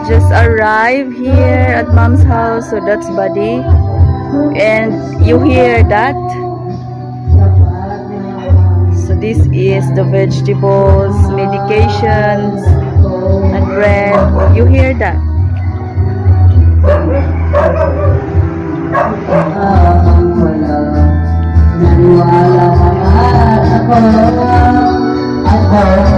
just arrived here at mom's house, so that's Buddy. And you hear that? So this is the vegetables, medications, and bread. You hear that? Naniwala naman ako